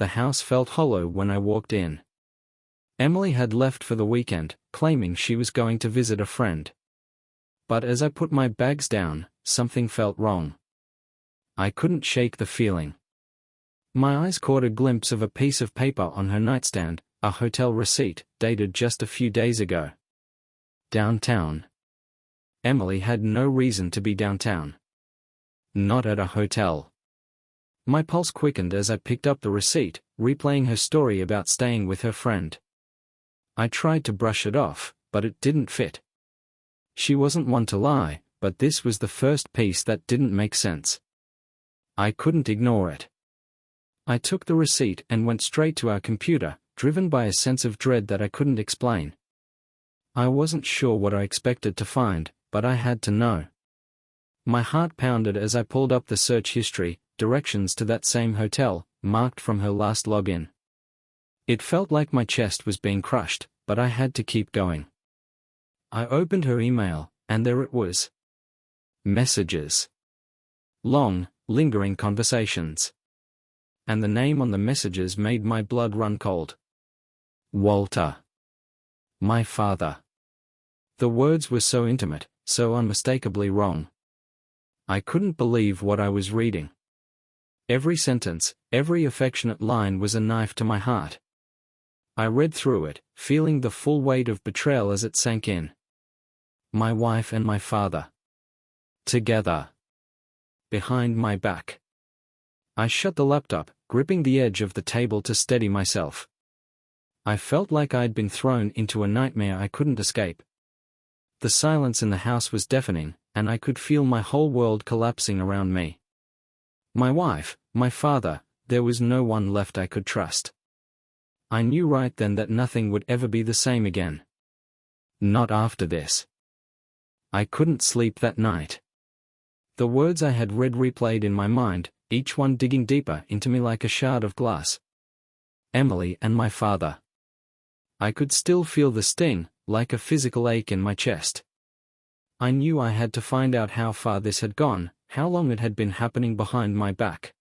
the house felt hollow when I walked in. Emily had left for the weekend, claiming she was going to visit a friend. But as I put my bags down, something felt wrong. I couldn't shake the feeling. My eyes caught a glimpse of a piece of paper on her nightstand, a hotel receipt, dated just a few days ago. Downtown. Emily had no reason to be downtown. Not at a hotel. My pulse quickened as I picked up the receipt, replaying her story about staying with her friend. I tried to brush it off, but it didn't fit. She wasn't one to lie, but this was the first piece that didn't make sense. I couldn't ignore it. I took the receipt and went straight to our computer, driven by a sense of dread that I couldn't explain. I wasn't sure what I expected to find, but I had to know. My heart pounded as I pulled up the search history, directions to that same hotel, marked from her last login. It felt like my chest was being crushed, but I had to keep going. I opened her email, and there it was. Messages. Long, lingering conversations. And the name on the messages made my blood run cold. Walter. My father. The words were so intimate, so unmistakably wrong. I couldn't believe what I was reading. Every sentence, every affectionate line was a knife to my heart. I read through it, feeling the full weight of betrayal as it sank in. My wife and my father. Together. Behind my back. I shut the laptop, gripping the edge of the table to steady myself. I felt like I'd been thrown into a nightmare I couldn't escape. The silence in the house was deafening, and I could feel my whole world collapsing around me. My wife, my father, there was no one left I could trust. I knew right then that nothing would ever be the same again. Not after this. I couldn't sleep that night. The words I had read replayed in my mind, each one digging deeper into me like a shard of glass. Emily and my father. I could still feel the sting, like a physical ache in my chest. I knew I had to find out how far this had gone, how long it had been happening behind my back.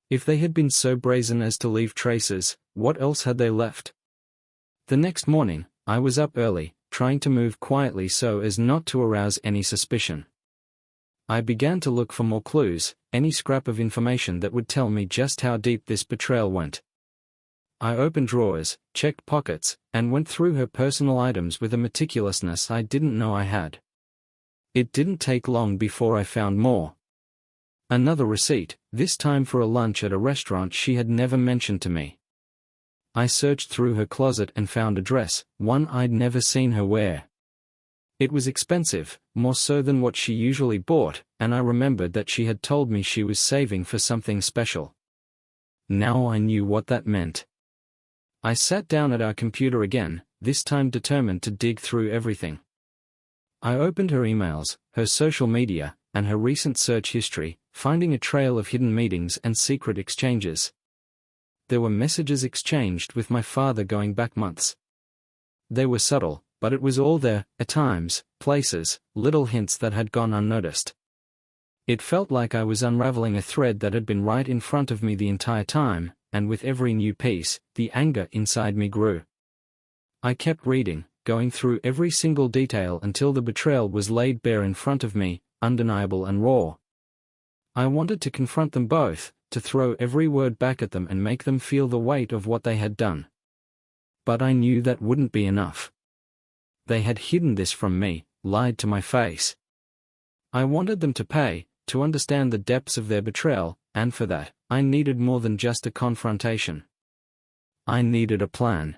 If they had been so brazen as to leave traces, what else had they left? The next morning, I was up early, trying to move quietly so as not to arouse any suspicion. I began to look for more clues, any scrap of information that would tell me just how deep this betrayal went. I opened drawers, checked pockets, and went through her personal items with a meticulousness I didn't know I had. It didn't take long before I found more. Another receipt, this time for a lunch at a restaurant she had never mentioned to me. I searched through her closet and found a dress, one I'd never seen her wear. It was expensive, more so than what she usually bought, and I remembered that she had told me she was saving for something special. Now I knew what that meant. I sat down at our computer again, this time determined to dig through everything. I opened her emails, her social media, and her recent search history, finding a trail of hidden meetings and secret exchanges. There were messages exchanged with my father going back months. They were subtle, but it was all there, at times, places, little hints that had gone unnoticed. It felt like I was unraveling a thread that had been right in front of me the entire time, and with every new piece, the anger inside me grew. I kept reading, going through every single detail until the betrayal was laid bare in front of me, undeniable and raw. I wanted to confront them both, to throw every word back at them and make them feel the weight of what they had done. But I knew that wouldn't be enough. They had hidden this from me, lied to my face. I wanted them to pay, to understand the depths of their betrayal, and for that, I needed more than just a confrontation. I needed a plan.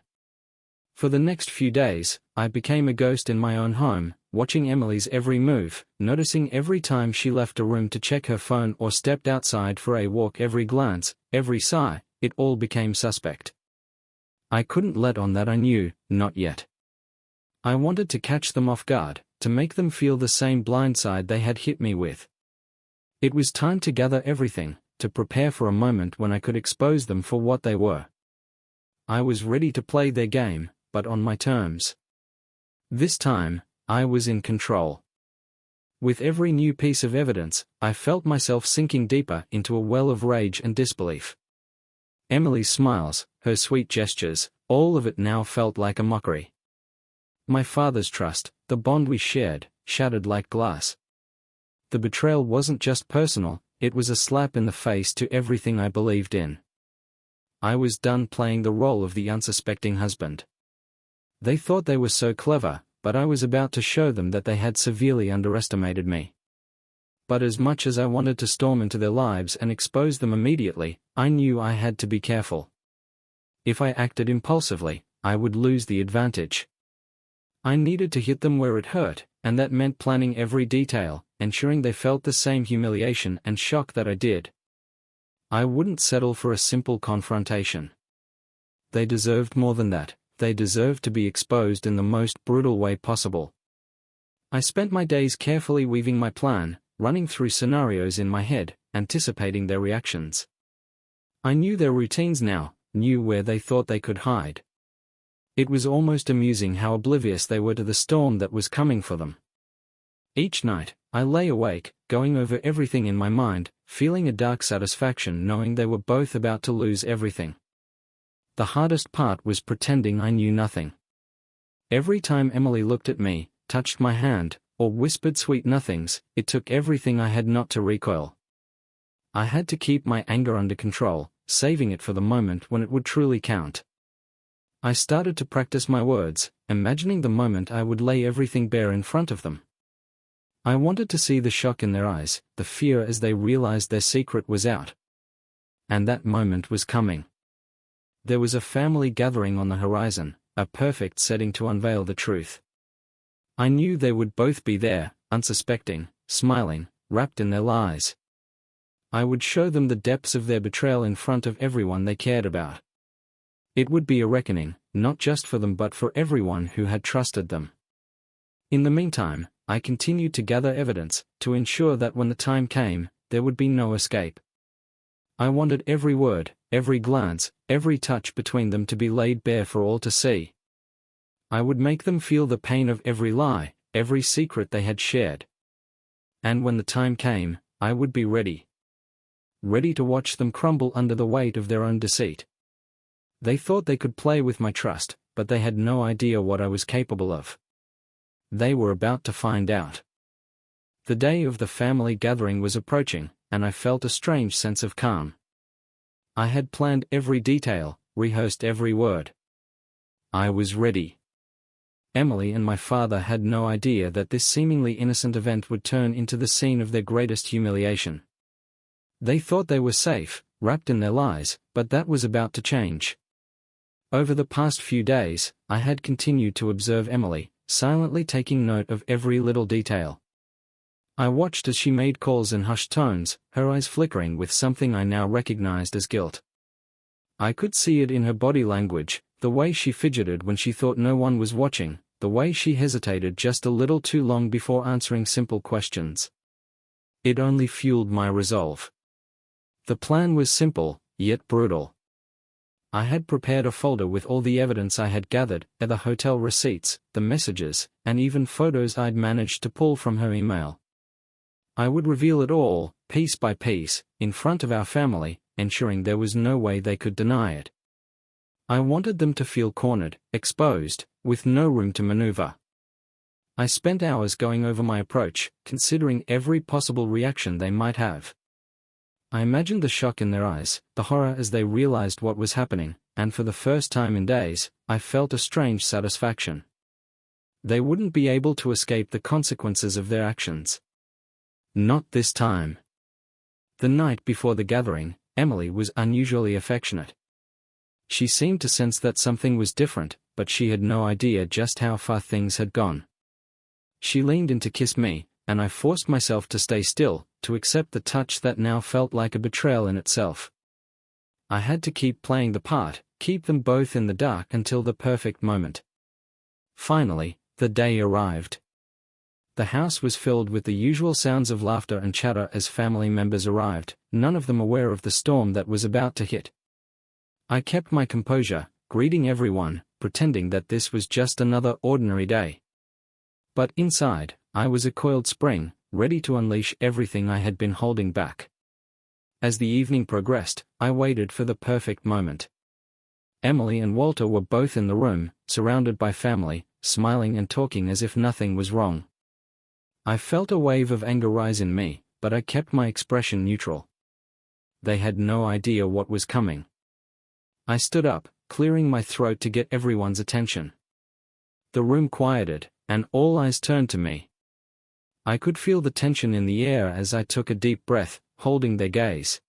For the next few days, I became a ghost in my own home, watching Emily's every move, noticing every time she left a room to check her phone or stepped outside for a walk, every glance, every sigh, it all became suspect. I couldn't let on that I knew, not yet. I wanted to catch them off guard, to make them feel the same blindside they had hit me with. It was time to gather everything, to prepare for a moment when I could expose them for what they were. I was ready to play their game, but on my terms. This time, I was in control. With every new piece of evidence, I felt myself sinking deeper into a well of rage and disbelief. Emily's smiles, her sweet gestures, all of it now felt like a mockery. My father's trust, the bond we shared, shattered like glass. The betrayal wasn't just personal, it was a slap in the face to everything I believed in. I was done playing the role of the unsuspecting husband. They thought they were so clever, but I was about to show them that they had severely underestimated me. But as much as I wanted to storm into their lives and expose them immediately, I knew I had to be careful. If I acted impulsively, I would lose the advantage. I needed to hit them where it hurt, and that meant planning every detail, ensuring they felt the same humiliation and shock that I did. I wouldn't settle for a simple confrontation. They deserved more than that. They deserved to be exposed in the most brutal way possible. I spent my days carefully weaving my plan, running through scenarios in my head, anticipating their reactions. I knew their routines now, knew where they thought they could hide. It was almost amusing how oblivious they were to the storm that was coming for them. Each night, I lay awake, going over everything in my mind, feeling a dark satisfaction knowing they were both about to lose everything. The hardest part was pretending I knew nothing. Every time Emily looked at me, touched my hand, or whispered sweet nothings, it took everything I had not to recoil. I had to keep my anger under control, saving it for the moment when it would truly count. I started to practice my words, imagining the moment I would lay everything bare in front of them. I wanted to see the shock in their eyes, the fear as they realized their secret was out. And that moment was coming. There was a family gathering on the horizon, a perfect setting to unveil the truth. I knew they would both be there, unsuspecting, smiling, wrapped in their lies. I would show them the depths of their betrayal in front of everyone they cared about. It would be a reckoning, not just for them but for everyone who had trusted them. In the meantime, I continued to gather evidence, to ensure that when the time came, there would be no escape. I wanted every word, every glance, every touch between them to be laid bare for all to see. I would make them feel the pain of every lie, every secret they had shared. And when the time came, I would be ready. Ready to watch them crumble under the weight of their own deceit. They thought they could play with my trust, but they had no idea what I was capable of. They were about to find out. The day of the family gathering was approaching, and I felt a strange sense of calm. I had planned every detail, rehearsed every word. I was ready. Emily and my father had no idea that this seemingly innocent event would turn into the scene of their greatest humiliation. They thought they were safe, wrapped in their lies, but that was about to change. Over the past few days, I had continued to observe Emily, silently taking note of every little detail. I watched as she made calls in hushed tones, her eyes flickering with something I now recognized as guilt. I could see it in her body language, the way she fidgeted when she thought no one was watching, the way she hesitated just a little too long before answering simple questions. It only fueled my resolve. The plan was simple, yet brutal. I had prepared a folder with all the evidence I had gathered, the hotel receipts, the messages, and even photos I'd managed to pull from her email. I would reveal it all, piece by piece, in front of our family, ensuring there was no way they could deny it. I wanted them to feel cornered, exposed, with no room to maneuver. I spent hours going over my approach, considering every possible reaction they might have. I imagined the shock in their eyes, the horror as they realized what was happening, and for the first time in days, I felt a strange satisfaction. They wouldn't be able to escape the consequences of their actions. Not this time. The night before the gathering, Emily was unusually affectionate. She seemed to sense that something was different, but she had no idea just how far things had gone. She leaned in to kiss me, and I forced myself to stay still, to accept the touch that now felt like a betrayal in itself. I had to keep playing the part, keep them both in the dark until the perfect moment. Finally, the day arrived. The house was filled with the usual sounds of laughter and chatter as family members arrived, none of them aware of the storm that was about to hit. I kept my composure, greeting everyone, pretending that this was just another ordinary day. But inside, I was a coiled spring, ready to unleash everything I had been holding back. As the evening progressed, I waited for the perfect moment. Emily and Walter were both in the room, surrounded by family, smiling and talking as if nothing was wrong. I felt a wave of anger rise in me, but I kept my expression neutral. They had no idea what was coming. I stood up, clearing my throat to get everyone's attention. The room quieted, and all eyes turned to me. I could feel the tension in the air as I took a deep breath, holding their gaze.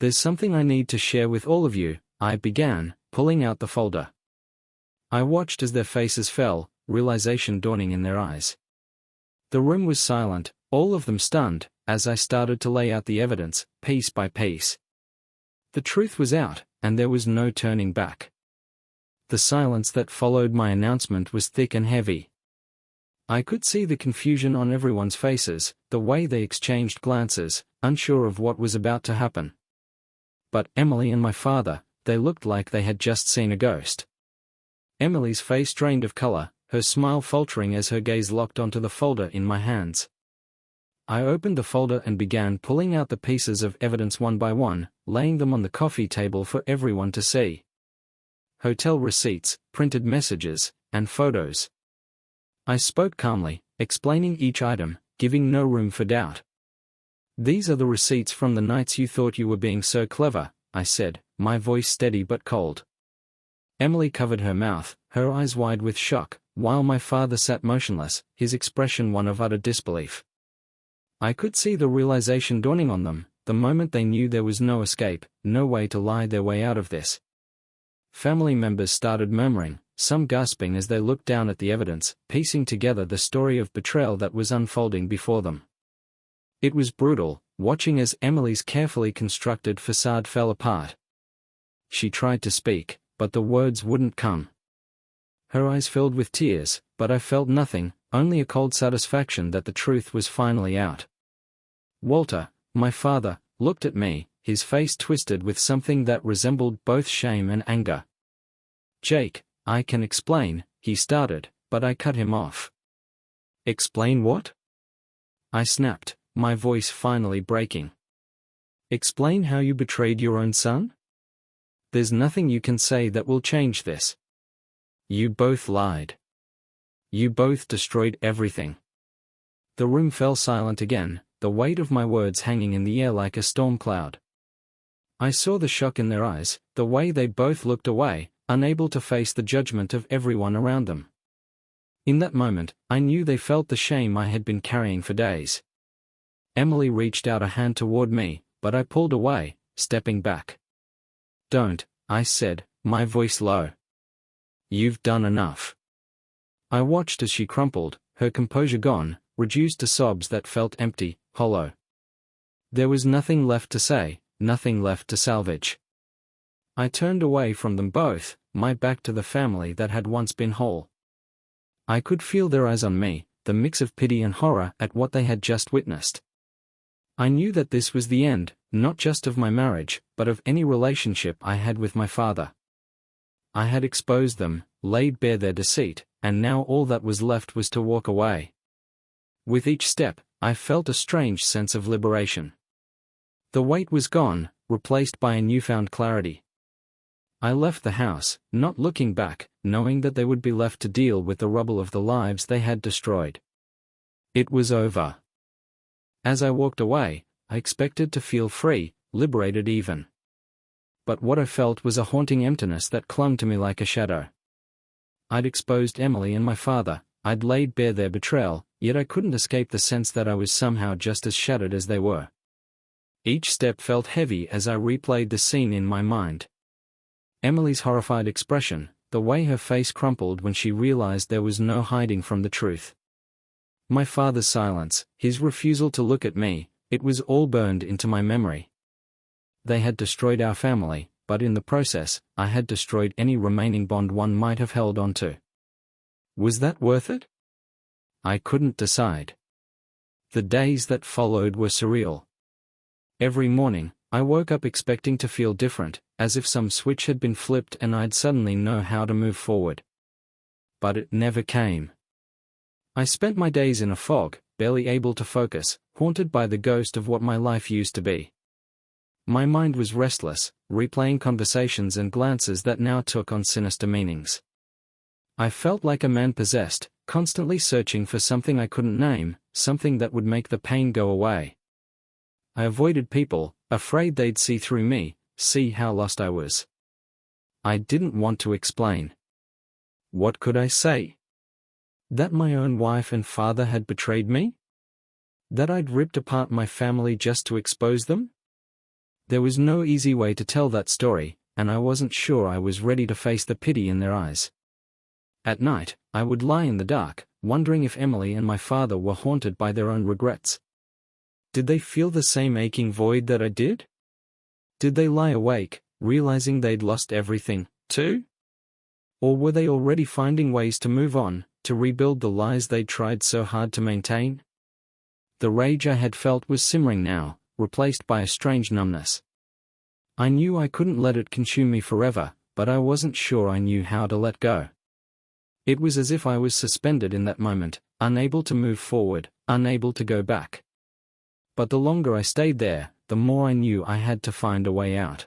"There's something I need to share with all of you," I began, pulling out the folder. I watched as their faces fell, realization dawning in their eyes. The room was silent, all of them stunned, as I started to lay out the evidence, piece by piece. The truth was out, and there was no turning back. The silence that followed my announcement was thick and heavy. I could see the confusion on everyone's faces, the way they exchanged glances, unsure of what was about to happen. But Emily and my father, they looked like they had just seen a ghost. Emily's face drained of color, her smile faltering as her gaze locked onto the folder in my hands. I opened the folder and began pulling out the pieces of evidence one by one, laying them on the coffee table for everyone to see. Hotel receipts, printed messages, and photos. I spoke calmly, explaining each item, giving no room for doubt. "These are the receipts from the nights you thought you were being so clever," I said, my voice steady but cold. Emily covered her mouth, her eyes wide with shock, while my father sat motionless, his expression one of utter disbelief. I could see the realization dawning on them, the moment they knew there was no escape, no way to lie their way out of this. Family members started murmuring, some gasping as they looked down at the evidence, piecing together the story of betrayal that was unfolding before them. It was brutal, watching as Emily's carefully constructed facade fell apart. She tried to speak, but the words wouldn't come. Her eyes filled with tears, but I felt nothing, only a cold satisfaction that the truth was finally out. Walter, my father, looked at me, his face twisted with something that resembled both shame and anger. "Jake, I can explain," he started, but I cut him off. "Explain what?" I snapped, my voice finally breaking. "Explain how you betrayed your own son? There's nothing you can say that will change this. You both lied. You both destroyed everything." The room fell silent again, the weight of my words hanging in the air like a storm cloud. I saw the shock in their eyes, the way they both looked away, unable to face the judgment of everyone around them. In that moment, I knew they felt the shame I had been carrying for days. Emily reached out a hand toward me, but I pulled away, stepping back. "Don't," I said, my voice low. "You've done enough." I watched as she crumpled, her composure gone, reduced to sobs that felt empty, hollow. There was nothing left to say, nothing left to salvage. I turned away from them both, my back to the family that had once been whole. I could feel their eyes on me, the mix of pity and horror at what they had just witnessed. I knew that this was the end, not just of my marriage, but of any relationship I had with my father. I had exposed them, laid bare their deceit, and now all that was left was to walk away. With each step, I felt a strange sense of liberation. The weight was gone, replaced by a newfound clarity. I left the house, not looking back, knowing that they would be left to deal with the rubble of the lives they had destroyed. It was over. As I walked away, I expected to feel free, liberated even. But what I felt was a haunting emptiness that clung to me like a shadow. I'd exposed Emily and my father, I'd laid bare their betrayal, yet I couldn't escape the sense that I was somehow just as shattered as they were. Each step felt heavy as I replayed the scene in my mind. Emily's horrified expression, the way her face crumpled when she realized there was no hiding from the truth. My father's silence, his refusal to look at me, it was all burned into my memory. They had destroyed our family, but in the process, I had destroyed any remaining bond one might have held on to. Was that worth it? I couldn't decide. The days that followed were surreal. Every morning, I woke up expecting to feel different, as if some switch had been flipped and I'd suddenly know how to move forward. But it never came. I spent my days in a fog, barely able to focus, haunted by the ghost of what my life used to be. My mind was restless, replaying conversations and glances that now took on sinister meanings. I felt like a man possessed, constantly searching for something I couldn't name, something that would make the pain go away. I avoided people, afraid they'd see through me, see how lost I was. I didn't want to explain. What could I say? That my own wife and father had betrayed me? That I'd ripped apart my family just to expose them? There was no easy way to tell that story, and I wasn't sure I was ready to face the pity in their eyes. At night, I would lie in the dark, wondering if Emily and my father were haunted by their own regrets. Did they feel the same aching void that I did? Did they lie awake, realizing they'd lost everything, too? Or were they already finding ways to move on, to rebuild the lies they'd tried so hard to maintain? The rage I had felt was simmering now, replaced by a strange numbness. I knew I couldn't let it consume me forever, but I wasn't sure I knew how to let go. It was as if I was suspended in that moment, unable to move forward, unable to go back. But the longer I stayed there, the more I knew I had to find a way out.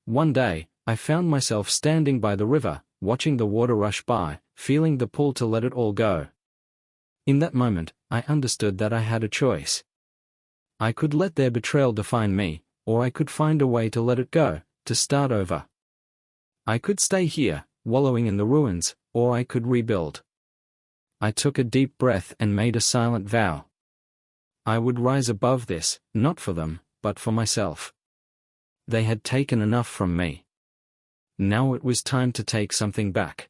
One day, I found myself standing by the river, watching the water rush by, feeling the pull to let it all go. In that moment, I understood that I had a choice. I could let their betrayal define me, or I could find a way to let it go, to start over. I could stay here, wallowing in the ruins, or I could rebuild. I took a deep breath and made a silent vow. I would rise above this, not for them, but for myself. They had taken enough from me. Now it was time to take something back.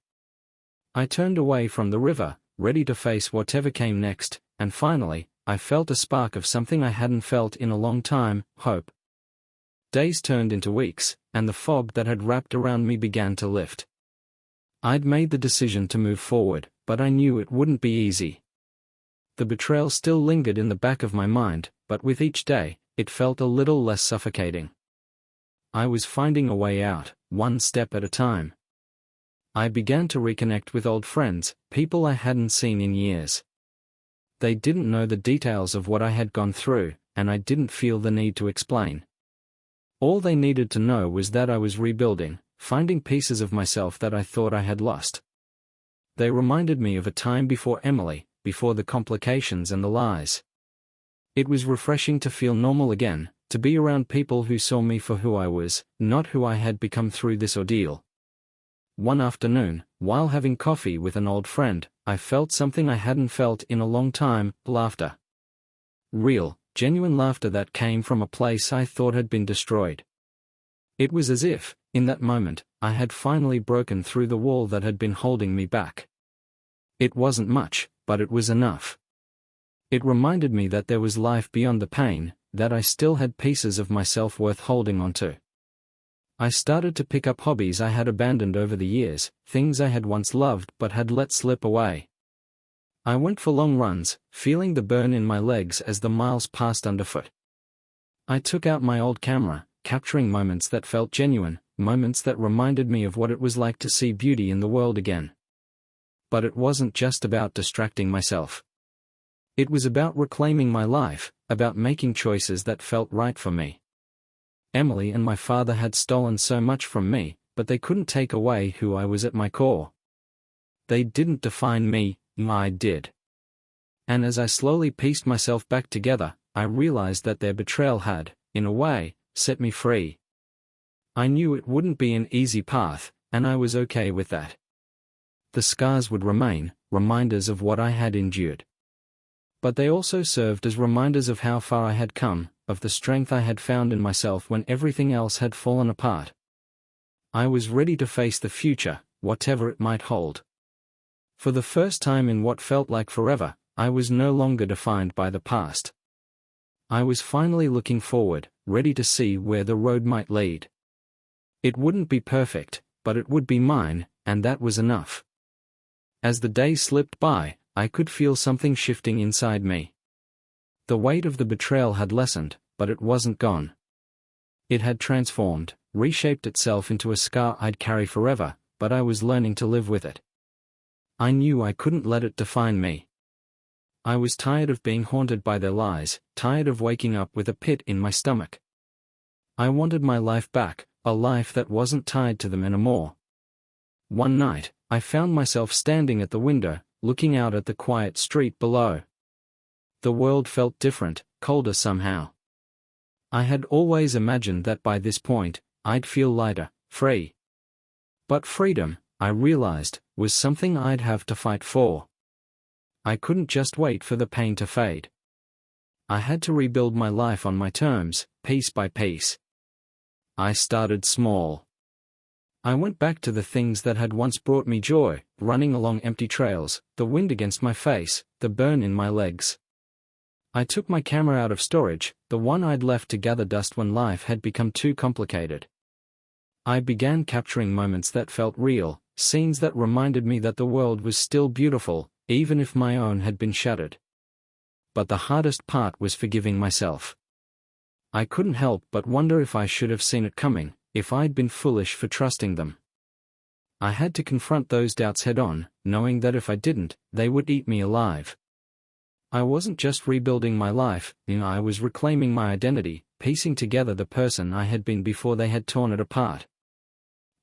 I turned away from the river, ready to face whatever came next, and finally, I felt a spark of something I hadn't felt in a long time, hope. Days turned into weeks, and the fog that had wrapped around me began to lift. I'd made the decision to move forward, but I knew it wouldn't be easy. The betrayal still lingered in the back of my mind, but with each day, it felt a little less suffocating. I was finding a way out, one step at a time. I began to reconnect with old friends, people I hadn't seen in years. They didn't know the details of what I had gone through, and I didn't feel the need to explain. All they needed to know was that I was rebuilding, finding pieces of myself that I thought I had lost. They reminded me of a time before Emily, before the complications and the lies. It was refreshing to feel normal again, to be around people who saw me for who I was, not who I had become through this ordeal. One afternoon, while having coffee with an old friend, I felt something I hadn't felt in a long time, laughter. Real, genuine laughter that came from a place I thought had been destroyed. It was as if, in that moment, I had finally broken through the wall that had been holding me back. It wasn't much, but it was enough. It reminded me that there was life beyond the pain, that I still had pieces of myself worth holding onto. I started to pick up hobbies I had abandoned over the years, things I had once loved but had let slip away. I went for long runs, feeling the burn in my legs as the miles passed underfoot. I took out my old camera, capturing moments that felt genuine, moments that reminded me of what it was like to see beauty in the world again. But it wasn't just about distracting myself. It was about reclaiming my life, about making choices that felt right for me. Emily and my father had stolen so much from me, but they couldn't take away who I was at my core. They didn't define me, I did. And as I slowly pieced myself back together, I realized that their betrayal had, in a way, set me free. I knew it wouldn't be an easy path, and I was okay with that. The scars would remain, reminders of what I had endured. But they also served as reminders of how far I had come, of the strength I had found in myself when everything else had fallen apart. I was ready to face the future, whatever it might hold. For the first time in what felt like forever, I was no longer defined by the past. I was finally looking forward, ready to see where the road might lead. It wouldn't be perfect, but it would be mine, and that was enough. As the days slipped by, I could feel something shifting inside me. The weight of the betrayal had lessened, but it wasn't gone. It had transformed, reshaped itself into a scar I'd carry forever, but I was learning to live with it. I knew I couldn't let it define me. I was tired of being haunted by their lies, tired of waking up with a pit in my stomach. I wanted my life back, a life that wasn't tied to them anymore. One night, I found myself standing at the window, looking out at the quiet street below. The world felt different, colder somehow. I had always imagined that by this point, I'd feel lighter, free. But freedom, I realized, was something I'd have to fight for. I couldn't just wait for the pain to fade. I had to rebuild my life on my terms, piece by piece. I started small. I went back to the things that had once brought me joy, running along empty trails, the wind against my face, the burn in my legs. I took my camera out of storage, the one I'd left to gather dust when life had become too complicated. I began capturing moments that felt real, scenes that reminded me that the world was still beautiful, even if my own had been shattered. But the hardest part was forgiving myself. I couldn't help but wonder if I should have seen it coming, if I'd been foolish for trusting them. I had to confront those doubts head-on, knowing that if I didn't, they would eat me alive. I wasn't just rebuilding my life, I was reclaiming my identity, piecing together the person I had been before they had torn it apart.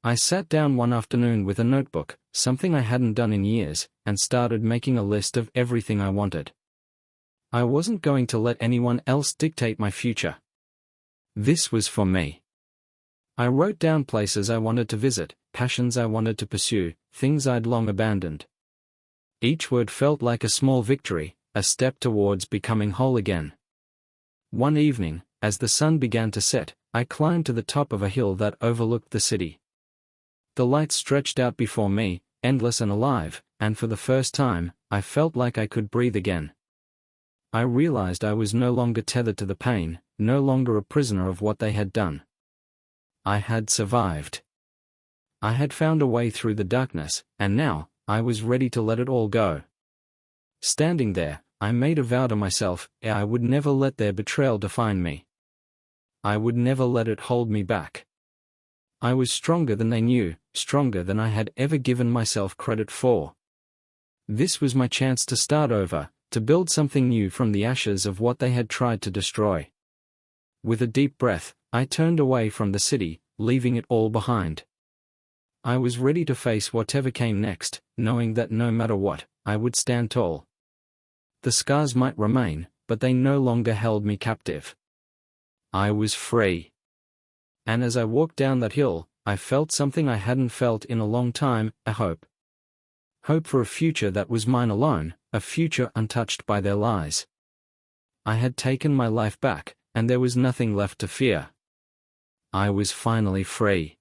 I sat down one afternoon with a notebook, something I hadn't done in years, and started making a list of everything I wanted. I wasn't going to let anyone else dictate my future. This was for me. I wrote down places I wanted to visit, passions I wanted to pursue, things I'd long abandoned. Each word felt like a small victory, a step towards becoming whole again. One evening, as the sun began to set, I climbed to the top of a hill that overlooked the city. The light stretched out before me, endless and alive, and for the first time, I felt like I could breathe again. I realized I was no longer tethered to the pain, no longer a prisoner of what they had done. I had survived. I had found a way through the darkness, and now, I was ready to let it all go. Standing there, I made a vow to myself, I would never let their betrayal define me. I would never let it hold me back. I was stronger than they knew, stronger than I had ever given myself credit for. This was my chance to start over, to build something new from the ashes of what they had tried to destroy. With a deep breath, I turned away from the city, leaving it all behind. I was ready to face whatever came next, knowing that no matter what, I would stand tall. The scars might remain, but they no longer held me captive. I was free. And as I walked down that hill, I felt something I hadn't felt in a long time, a hope. Hope for a future that was mine alone, a future untouched by their lies. I had taken my life back, and there was nothing left to fear. I was finally free.